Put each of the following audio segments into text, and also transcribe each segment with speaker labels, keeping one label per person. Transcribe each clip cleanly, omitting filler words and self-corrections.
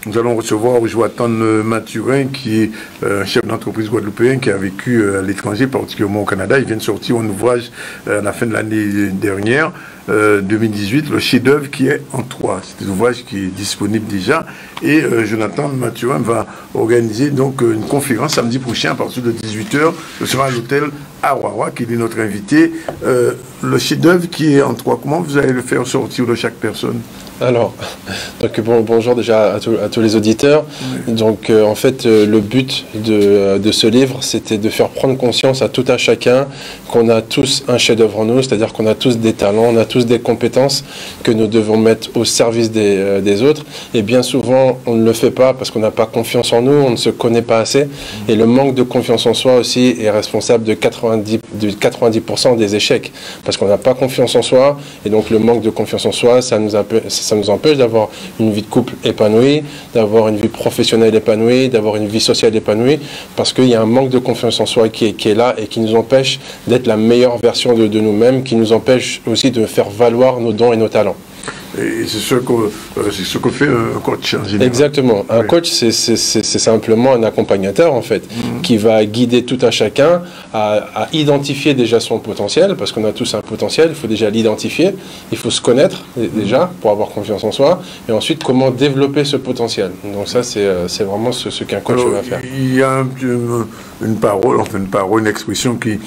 Speaker 1: Nous allons recevoir Joatan Mathurin, qui est un chef d'entreprise guadeloupéen qui a vécu à l'étranger, particulièrement au Canada. Il vient de sortir un ouvrage à la fin de l'année dernière, 2018, le chef-d'œuvre qui est en 3. C'est un ouvrage qui est disponible déjà. Et Joatan Mathurin va organiser donc une conférence samedi prochain à partir de 18h. Ce sera à l'hôtel Awawa, qui est notre invité. Le chef-d'œuvre qui est en 3, comment vous allez le faire sortir de chaque personne?
Speaker 2: Alors, donc bonjour déjà à tous les auditeurs. Oui. Donc en fait, le but de ce livre, c'était de faire prendre conscience à tout un chacun qu'on a tous un chef-d'œuvre en nous, c'est-à-dire qu'on a tous des talents, on a tous des compétences que nous devons mettre au service des autres. Et bien souvent, on ne le fait pas parce qu'on n'a pas confiance en nous, on ne se connaît pas assez. Et le manque de confiance en soi aussi est responsable de 90% des échecs, parce qu'on n'a pas confiance en soi. Et donc le manque de confiance en soi, ça nous empêche d'avoir une vie de couple épanouie, d'avoir une vie professionnelle épanouie, d'avoir une vie sociale épanouie, parce qu'il y a un manque de confiance en soi qui est là et qui nous empêche d'être la meilleure version de nous-mêmes, qui nous empêche aussi de faire valoir nos dons et nos talents.
Speaker 1: Et c'est ce que fait un coach en général.
Speaker 2: Exactement. Un coach, c'est simplement un accompagnateur, en fait, qui va guider tout un chacun à identifier déjà son potentiel, parce qu'on a tous un potentiel, il faut déjà l'identifier, il faut se connaître déjà pour avoir confiance en soi, et ensuite comment développer ce potentiel. Donc ça, c'est vraiment ce qu'un coach va faire.
Speaker 1: Il y a une parole, une expression qui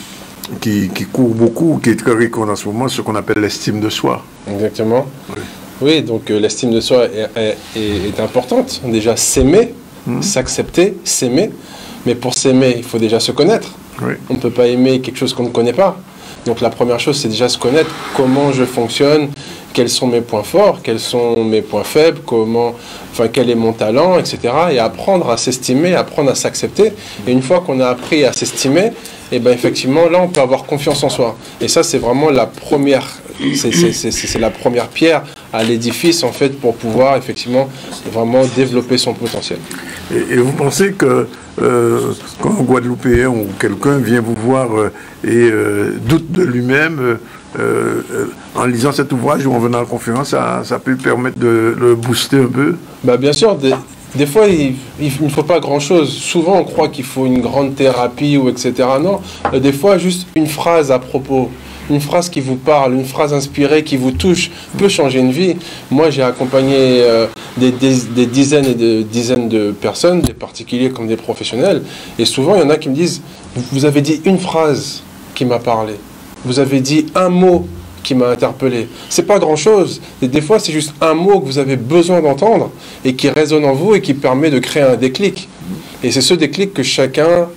Speaker 1: court beaucoup, qui est très récurrente en ce moment, ce qu'on appelle l'estime de soi.
Speaker 2: Exactement. Oui, donc l'estime de soi est importante. Déjà, s'aimer, s'accepter, s'aimer. Mais pour s'aimer, il faut déjà se connaître. Oui. On ne peut pas aimer quelque chose qu'on ne connaît pas. Donc la première chose, c'est déjà se connaître, comment je fonctionne, quels sont mes points forts, quels sont mes points faibles, quel est mon talent, etc. Et apprendre à s'estimer, apprendre à s'accepter. Et une fois qu'on a appris à s'estimer, et ben effectivement, là, on peut avoir confiance en soi. Et ça, c'est vraiment la première, c'est la première pierre à l'édifice, en fait, pour pouvoir, effectivement, vraiment développer son potentiel.
Speaker 1: Et vous pensez que quand un Guadeloupéen ou quelqu'un vient vous voir et doute de lui-même, en lisant cet ouvrage ou en venant à la conférence, ça peut permettre de le booster un peu?
Speaker 2: Bah, bien sûr. Des fois, il ne faut pas grand-chose. Souvent, on croit qu'il faut une grande thérapie ou etc. Non, des fois, juste une phrase à propos, une phrase qui vous parle, une phrase inspirée qui vous touche, peut changer une vie. Moi, j'ai accompagné des dizaines et des dizaines de personnes, des particuliers comme des professionnels. Et souvent, il y en a qui me disent, vous avez dit une phrase qui m'a parlé. Vous avez dit un mot qui m'a interpellé. C'est pas grand-chose. Et des fois, c'est juste un mot que vous avez besoin d'entendre et qui résonne en vous et qui permet de créer un déclic. Et c'est ce déclic que chacun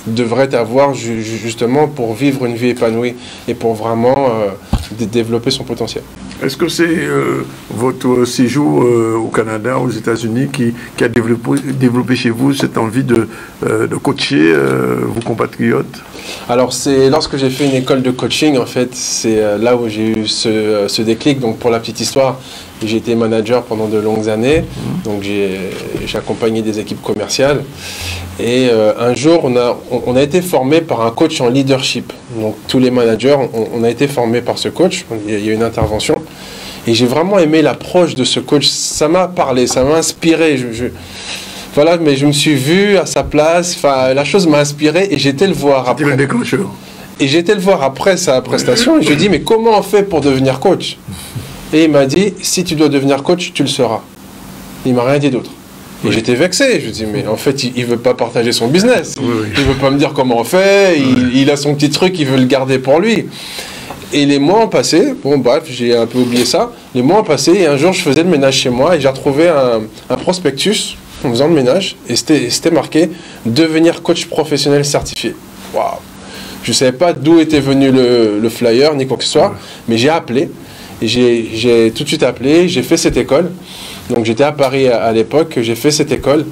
Speaker 2: devrait avoir justement pour vivre une vie épanouie et pour vraiment développer son potentiel.
Speaker 1: Est-ce que c'est votre séjour au Canada, aux États-Unis, qui a développé chez vous cette envie de coacher vos compatriotes?
Speaker 2: Alors, c'est lorsque j'ai fait une école de coaching, en fait, c'est là où j'ai eu ce déclic. Donc, pour la petite histoire, j'ai été manager pendant de longues années. Donc, j'ai accompagné des équipes commerciales. Et un jour, on a été formé par un coach en leadership. Donc, tous les managers, on a été formés par ce coach. Il y a eu une intervention. Et j'ai vraiment aimé l'approche de ce coach. Ça m'a parlé, ça m'a inspiré. Voilà, mais je me suis vu à sa place. Enfin, la chose m'a inspiré et j'étais le voir après.
Speaker 1: C'était le déclencheur.
Speaker 2: Et j'étais le voir après sa prestation. Et je lui ai dit, mais comment on fait pour devenir coach? Et il m'a dit, si tu dois devenir coach, tu le seras. Il m'a rien dit d'autre. Et j'étais vexé. Je lui ai dit, mais en fait, il veut pas partager son business. Il veut pas me dire comment on fait. Il a son petit truc, il veut le garder pour lui. Et les mois ont passé. Bon, bref, j'ai un peu oublié ça. Les mois ont passé et un jour, je faisais le ménage chez moi et j'ai retrouvé un prospectus en faisant le ménage, et c'était marqué « Devenir coach professionnel certifié ». Waouh! Je ne savais pas d'où était venu le flyer, ni quoi que ce soit, mais j'ai appelé, et j'ai tout de suite appelé, j'ai fait cette école. Donc j'étais à Paris à l'époque, j'ai fait cette école,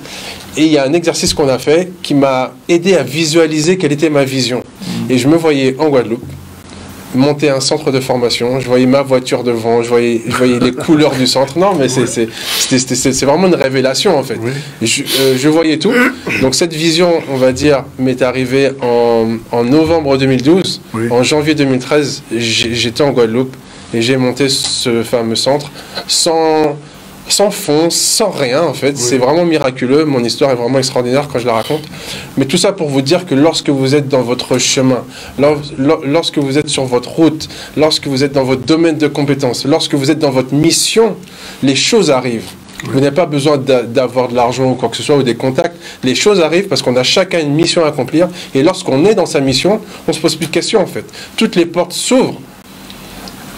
Speaker 2: et il y a un exercice qu'on a fait qui m'a aidé à visualiser quelle était ma vision. Et je me voyais en Guadeloupe, monter un centre de formation, je voyais ma voiture devant, je voyais les couleurs du centre. Non, mais c'est vraiment une révélation, en fait. Oui. Je voyais tout. Donc cette vision, on va dire, m'est arrivée en novembre 2012. Oui. En janvier 2013, j'étais en Guadeloupe et j'ai monté ce fameux centre sans sans fond, sans rien en fait. Oui. C'est vraiment miraculeux. Mon histoire est vraiment extraordinaire quand je la raconte. Mais tout ça pour vous dire que lorsque vous êtes dans votre chemin, lorsque vous êtes sur votre route, lorsque vous êtes dans votre domaine de compétences, lorsque vous êtes dans votre mission, les choses arrivent. Oui. Vous n'avez pas besoin d'avoir de l'argent ou quoi que ce soit ou des contacts. Les choses arrivent parce qu'on a chacun une mission à accomplir. Et lorsqu'on est dans sa mission, on ne se pose plus de questions en fait. Toutes les portes s'ouvrent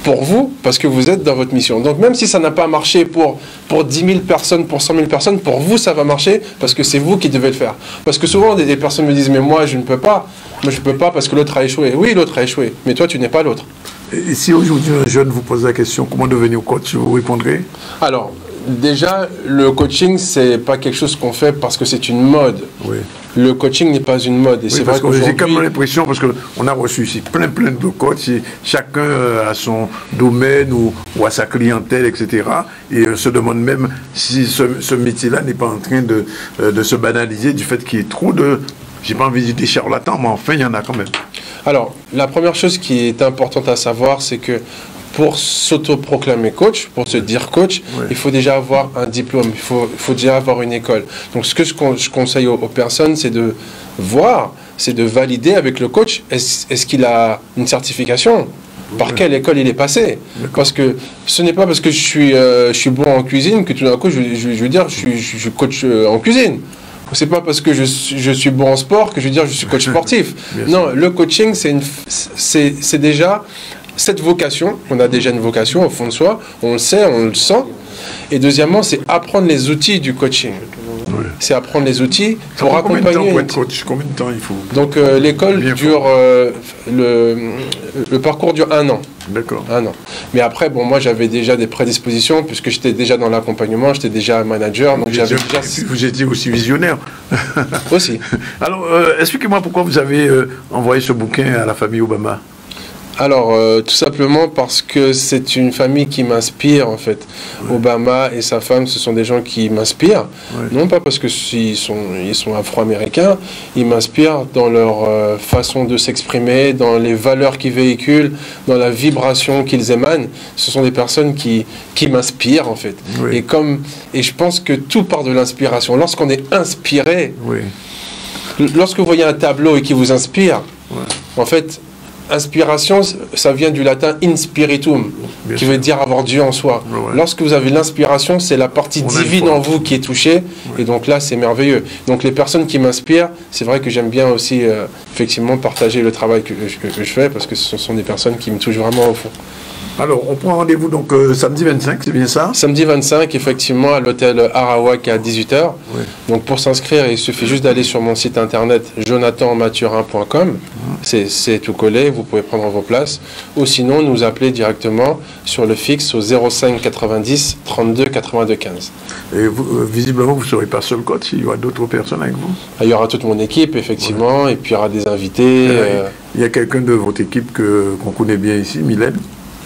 Speaker 2: pour vous, parce que vous êtes dans votre mission. Donc même si ça n'a pas marché pour 10 000 personnes, pour 100 000 personnes, pour vous ça va marcher, parce que c'est vous qui devez le faire. Parce que souvent des personnes me disent, mais moi je ne peux pas, moi je ne peux pas parce que l'autre a échoué. Oui, l'autre a échoué, mais toi tu n'es pas l'autre.
Speaker 1: Et si aujourd'hui un jeune vous pose la question, comment devenir coach, vous répondrez?
Speaker 2: Alors, déjà, le coaching, c'est pas quelque chose qu'on fait parce que c'est une mode. Oui. Le coaching n'est pas une mode. Et
Speaker 1: oui,
Speaker 2: c'est
Speaker 1: parce
Speaker 2: vrai
Speaker 1: que j'ai quand même l'impression, parce qu'on a reçu ici plein de coachs, et chacun a son domaine ou à sa clientèle, etc. Et on se demande même si ce métier-là n'est pas en train de se banaliser du fait qu'il y ait trop de... J'ai pas envie de dire des charlatans, mais enfin, il y en a quand même.
Speaker 2: Alors, la première chose qui est importante à savoir, c'est que pour s'autoproclamer coach, pour se dire coach, oui. Il faut déjà avoir un diplôme, il faut déjà avoir une école. Donc ce que je conseille aux personnes, c'est de voir, c'est de valider avec le coach, est-ce qu'il a une certification ? Par quelle école il est passé? Parce que ce n'est pas parce que je suis bon en cuisine que tout d'un coup je veux dire je suis coach en cuisine. C'est pas parce que je suis bon en sport que je veux dire je suis coach sportif. Non, le coaching c'est déjà cette vocation, on a déjà une vocation au fond de soi, on le sait, on le sent. Et deuxièmement, c'est apprendre les outils du coaching. Oui. C'est apprendre les outils pour accompagner.
Speaker 1: Combien de temps pour être coach? Combien de temps il faut?
Speaker 2: Donc l'école dure, le parcours dure 1 an.
Speaker 1: D'accord.
Speaker 2: 1 an. Mais après, bon, moi j'avais déjà des prédispositions puisque j'étais déjà dans l'accompagnement, j'étais déjà manager, donc j'avais déjà...
Speaker 1: Vous étiez aussi visionnaire.
Speaker 2: Aussi.
Speaker 1: Alors, expliquez-moi pourquoi vous avez envoyé ce bouquin à la famille Obama.
Speaker 2: Alors, tout simplement parce que c'est une famille qui m'inspire, en fait. Oui. Obama et sa femme, ce sont des gens qui m'inspirent. Oui. Non pas parce qu'ils sont afro-américains, ils m'inspirent dans leur façon de s'exprimer, dans les valeurs qu'ils véhiculent, dans la vibration qu'ils émanent. Ce sont des personnes qui m'inspirent, en fait. Oui. Et je pense que tout part de l'inspiration. Lorsqu'on est inspiré, oui. Lorsque vous voyez un tableau et qui vous inspire, oui. En fait... Inspiration, ça vient du latin inspiritum, qui veut dire avoir Dieu en soi. Ouais. Lorsque vous avez l'inspiration, c'est la partie divine en vous qui est touchée, ouais. Et donc là, c'est merveilleux. Donc les personnes qui m'inspirent, c'est vrai que j'aime bien aussi, effectivement, partager le travail que je fais, parce que ce sont des personnes qui me touchent vraiment au fond.
Speaker 1: Alors, on prend rendez-vous donc samedi 25, c'est bien ça? Samedi
Speaker 2: 25, effectivement, à l'hôtel Arawak à 18h. Oui. Donc, pour s'inscrire, il suffit juste d'aller sur mon site internet jonathanmathurin.com. C'est tout collé, vous pouvez prendre vos places. Ou sinon, nous appeler directement sur le fixe au 05 90 32 82 15.
Speaker 1: Et vous, visiblement, vous ne serez pas seul coach, il y aura d'autres personnes avec vous?
Speaker 2: Il y aura toute mon équipe, effectivement, ouais. Et puis il y aura des invités.
Speaker 1: Il y a quelqu'un de votre équipe qu'on connaît bien ici, Mylène?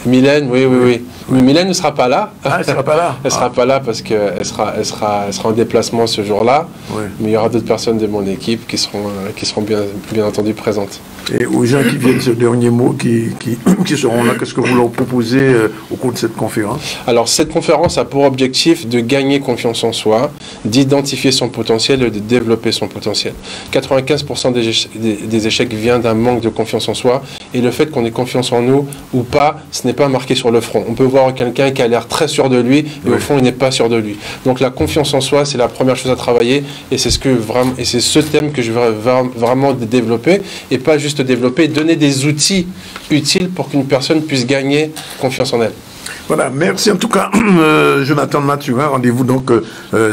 Speaker 2: Mylène, oui. Mais Mylène ne sera pas là.
Speaker 1: Ah, elle ne sera pas là.
Speaker 2: Elle ne sera pas là parce qu'elle sera en déplacement ce jour-là. Oui. Mais il y aura d'autres personnes de mon équipe qui seront bien entendu présentes.
Speaker 1: Et aux gens qui viennent ce dernier mot, qui seront là, qu'est-ce que vous leur proposez au cours de cette conférence?
Speaker 2: Alors, cette conférence a pour objectif de gagner confiance en soi, d'identifier son potentiel et de développer son potentiel. 95% des échecs viennent d'un manque de confiance en soi. Et le fait qu'on ait confiance en nous ou pas, ce n'est pas marqué sur le front. On peut voir quelqu'un qui a l'air très sûr de lui, et au fond, il n'est pas sûr de lui. Donc, la confiance en soi, c'est la première chose à travailler. Et c'est ce thème que je veux vraiment développer. Et pas juste développer, donner des outils utiles pour qu'une personne puisse gagner confiance en elle.
Speaker 1: Voilà, merci en tout cas, Jonathan Mathurin. Rendez-vous donc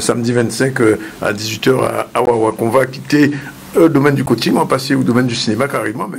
Speaker 1: samedi 25 à 18h à Arawak. On va quitter le domaine du coaching, on va passer au domaine du cinéma carrément. Mais...